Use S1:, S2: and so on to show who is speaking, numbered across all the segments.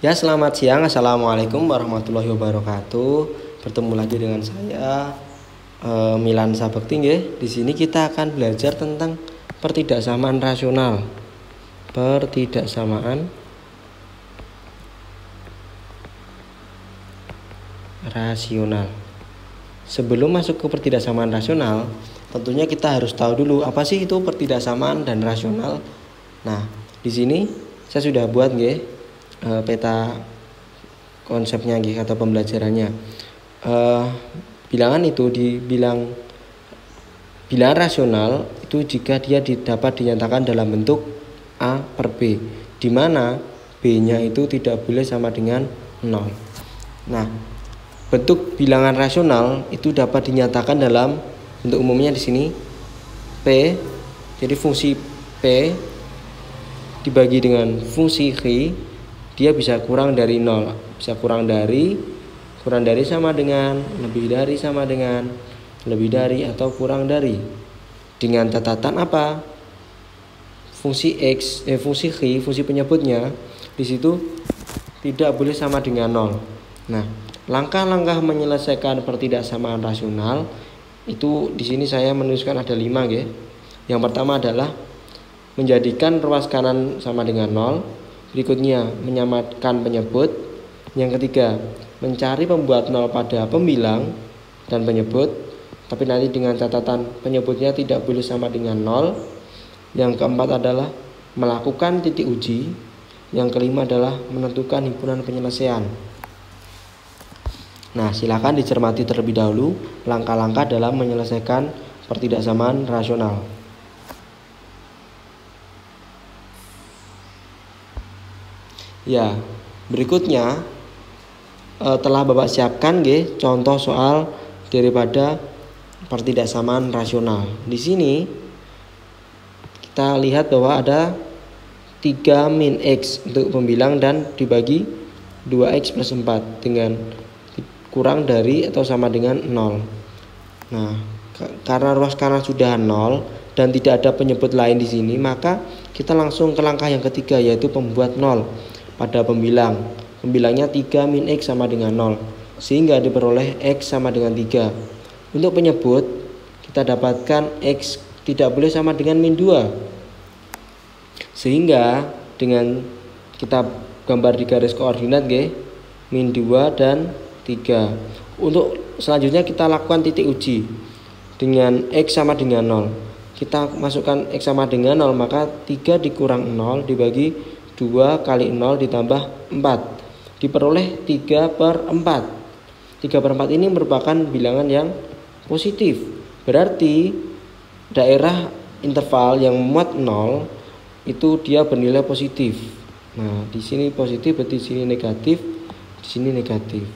S1: Ya, selamat siang. Assalamualaikum warahmatullahi wabarakatuh. Bertemu lagi dengan saya Milan Sabekti nggih. Di sini kita akan belajar tentang pertidaksamaan rasional. Pertidaksamaan rasional. Sebelum masuk ke pertidaksamaan rasional, tentunya kita harus tahu dulu apa sih itu pertidaksamaan dan rasional. Nah, di sini saya sudah buat nggih peta konsepnya atau pembelajarannya. Bilangan itu bilangan rasional itu jika dia dapat dinyatakan dalam bentuk A per B, di mana B-nya itu tidak boleh sama dengan 0. Nah, bentuk bilangan rasional itu dapat dinyatakan dalam bentuk umumnya di sini P. Jadi fungsi P dibagi dengan fungsi Q, dia bisa kurang dari 0, bisa kurang dari sama dengan, lebih dari sama dengan, lebih dari atau kurang dari. Dengan catatan apa? Fungsi X, fungsi Q, fungsi penyebutnya di situ tidak boleh sama dengan 0. Nah, langkah-langkah menyelesaikan pertidaksamaan rasional itu di sini saya menuliskan ada 5 ya. Yang pertama adalah menjadikan ruas kanan sama dengan 0. Berikutnya menyamakan penyebut. Yang ketiga mencari pembuat 0 pada pembilang dan penyebut, tapi nanti dengan catatan penyebutnya tidak boleh sama dengan 0. Yang keempat adalah melakukan titik uji. Yang kelima adalah menentukan himpunan penyelesaian. Nah, silakan dicermati terlebih dahulu langkah-langkah dalam menyelesaikan pertidaksamaan rasional. Ya, berikutnya telah Bapak siapkan contoh soal daripada pertidaksamaan rasional. Di sini kita lihat bahwa ada 3 min X untuk pembilang dan dibagi 2X plus 4 dengan kurang dari atau sama dengan 0. Nah, karena ruas kanan sudah 0 dan tidak ada penyebut lain di sini, maka kita langsung ke langkah yang ketiga, yaitu pembuat 0 pada pembilang. Pembilangnya 3 min X sama dengan 0, sehingga diperoleh X sama dengan 3. Untuk penyebut kita dapatkan X tidak boleh sama dengan min 2, sehingga dengan kita gambar di garis koordinat min 2 dan 3. Untuk selanjutnya kita lakukan titik uji dengan X sama dengan 0. Kita masukkan X sama dengan 0, maka 3 dikurang 0 dibagi 2 kali 0 ditambah 4, diperoleh 3 per 4. 3 per 4 ini merupakan bilangan yang positif. Berarti daerah interval yang memuat 0 itu dia bernilai positif. Nah, di sini positif, berarti di sini negatif, di sini negatif.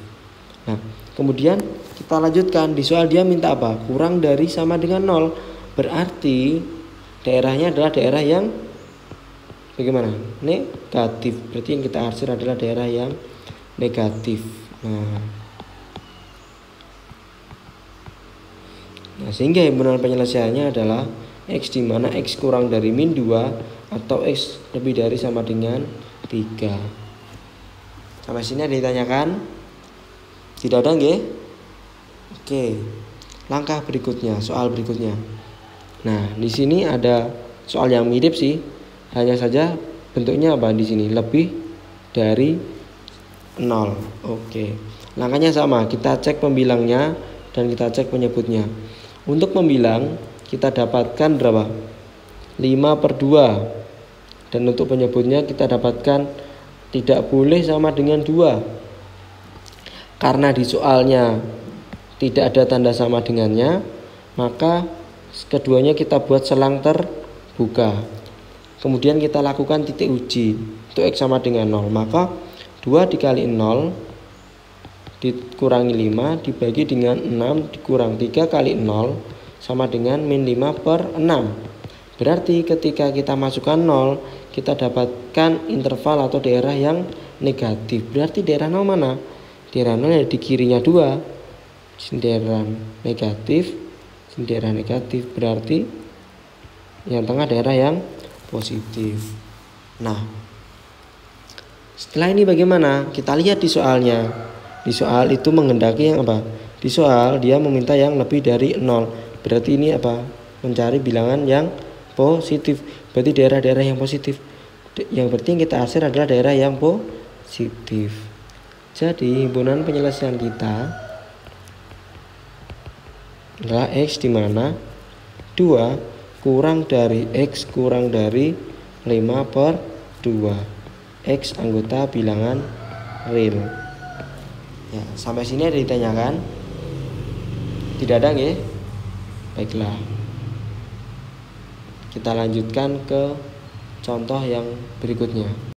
S1: Nah, kemudian kita lanjutkan. Di soal dia minta apa? Kurang dari sama dengan 0. Berarti daerahnya adalah daerah yang bagaimana? Negatif. Berarti yang kita arsir adalah daerah yang negatif. Nah, sehingga himpunan penyelesaiannya adalah X, di mana X kurang dari min 2 atau X lebih dari sama dengan 3. Sampai sini ada ditanyakan? Tidak ada nggih? Oke. Langkah berikutnya, soal berikutnya. Nah, di sini ada soal yang mirip sih. Hanya saja bentuknya apa di sini? Lebih dari 0. Oke. Langkahnya sama, kita cek pembilangnya dan kita cek penyebutnya. Untuk pembilang kita dapatkan berapa? 5 per 2. Dan untuk penyebutnya kita dapatkan tidak boleh sama dengan 2. Karena di soalnya tidak ada tanda sama dengannya, maka keduanya kita buat selang terbuka. Kemudian kita lakukan titik uji. Untuk X sama dengan 0, maka 2 dikali 0 dikurangi 5 dibagi dengan 6 dikurang 3 kali 0 sama dengan min 5 per 6. Berarti ketika kita masukkan 0, kita dapatkan interval atau daerah yang negatif. Berarti daerah 0 mana? Daerah 0 ada di kirinya 2. Daerah negatif, daerah negatif. Berarti yang tengah daerah yang positif. Nah, Setelah ini bagaimana? Kita lihat di soalnya. Di soal itu menghendaki yang apa? Di soal dia meminta yang lebih dari 0. Berarti ini apa? Mencari bilangan yang positif. Berarti daerah-daerah yang positif. Yang penting kita hasil adalah daerah yang positif. Jadi himpunan penyelesaian kita adalah X di mana 2 kurang dari X kurang dari 5/2. X anggota bilangan real. Ya, sampai sini ada ditanyakan? Tidak ada nggih? Baiklah. Kita lanjutkan ke contoh yang berikutnya.